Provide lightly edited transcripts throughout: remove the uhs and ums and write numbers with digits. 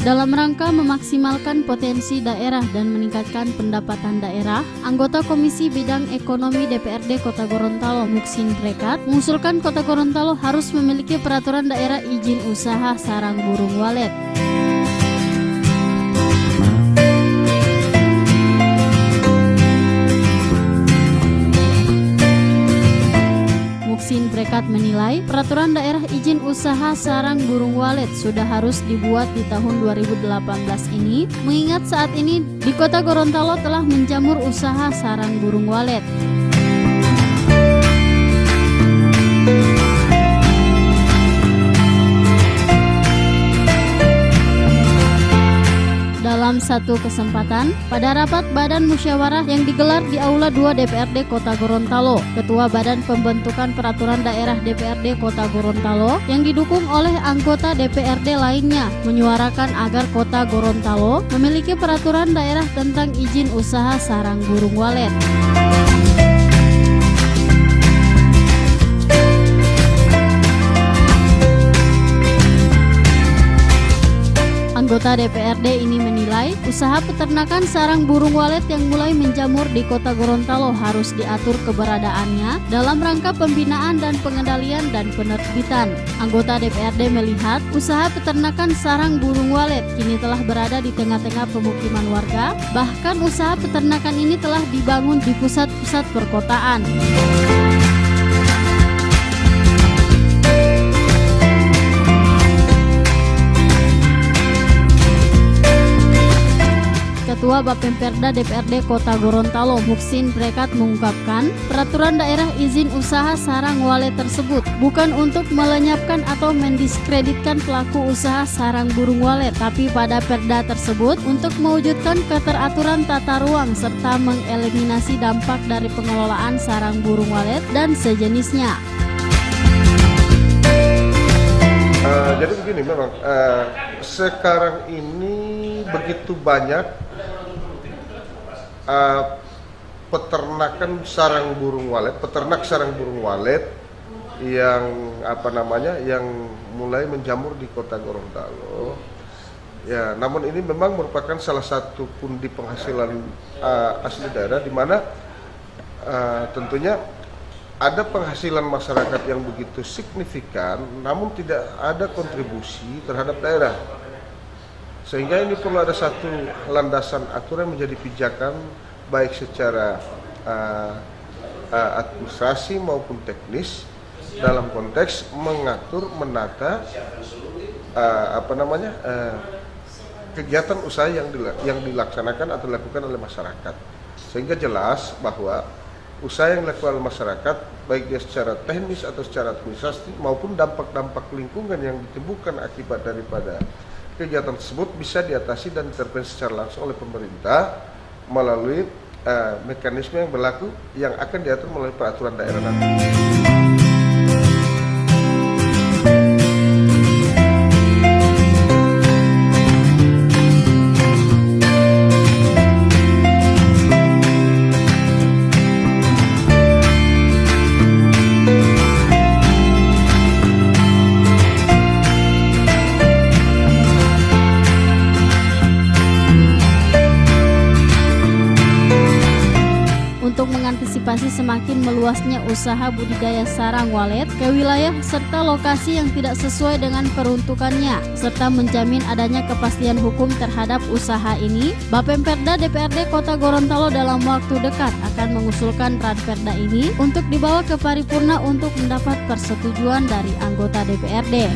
Dalam rangka memaksimalkan potensi daerah dan meningkatkan pendapatan daerah, anggota Komisi Bidang Ekonomi DPRD Kota Gorontalo Muksin Prekat mengusulkan Kota Gorontalo harus memiliki peraturan daerah izin usaha sarang burung walet. Muksin Prekat menilai peraturan daerah izin usaha sarang burung walet sudah harus dibuat di tahun 2018 ini, mengingat saat ini di Kota Gorontalo telah menjamur usaha sarang burung walet. Dalam satu kesempatan, pada rapat Badan Musyawarah yang digelar di Aula 2 DPRD Kota Gorontalo, Ketua Badan Pembentukan Peraturan Daerah DPRD Kota Gorontalo yang didukung oleh anggota DPRD lainnya menyuarakan agar Kota Gorontalo memiliki peraturan daerah tentang izin usaha sarang burung walet. Anggota DPRD ini menilai usaha peternakan sarang burung walet yang mulai menjamur di Kota Gorontalo harus diatur keberadaannya dalam rangka pembinaan dan pengendalian dan penerbitan. Anggota DPRD melihat usaha peternakan sarang burung walet kini telah berada di tengah-tengah pemukiman warga, bahkan usaha peternakan ini telah dibangun di pusat-pusat perkotaan. Ketua Bapemperda DPRD Kota Gorontalo Muksin Prekat mengungkapkan peraturan daerah izin usaha sarang walet tersebut bukan untuk melenyapkan atau mendiskreditkan pelaku usaha sarang burung walet, tapi pada perda tersebut untuk mewujudkan keteraturan tata ruang serta mengeliminasi dampak dari pengelolaan sarang burung walet dan sejenisnya. Jadi begini, memang sekarang ini begitu banyak peternakan sarang burung walet, peternak sarang burung walet yang yang mulai menjamur di Kota Gorontalo. Ya, namun ini memang merupakan salah satu pundi penghasilan asli daerah, di mana tentunya ada penghasilan masyarakat yang begitu signifikan, namun tidak ada kontribusi terhadap daerah. Sehingga ini perlu ada satu landasan aturan menjadi pijakan baik secara administrasi maupun teknis dalam konteks mengatur, menata kegiatan usaha yang dilaksanakan atau dilakukan oleh masyarakat. Sehingga jelas bahwa usaha yang dilakukan oleh masyarakat, baik dia secara teknis atau secara administrasi maupun dampak-dampak lingkungan yang ditimbulkan akibat daripada kegiatan tersebut bisa diatasi dan intervensi secara langsung oleh pemerintah melalui mekanisme yang berlaku yang akan diatur melalui peraturan daerah nanti. Untuk mengantisipasi semakin meluasnya usaha budidaya sarang walet ke wilayah serta lokasi yang tidak sesuai dengan peruntukannya, serta menjamin adanya kepastian hukum terhadap usaha ini, Bapemperda DPRD Kota Gorontalo dalam waktu dekat akan mengusulkan ranperda ini untuk dibawa ke paripurna untuk mendapat persetujuan dari anggota DPRD.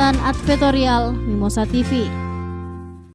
Advertorial Mimosa TV.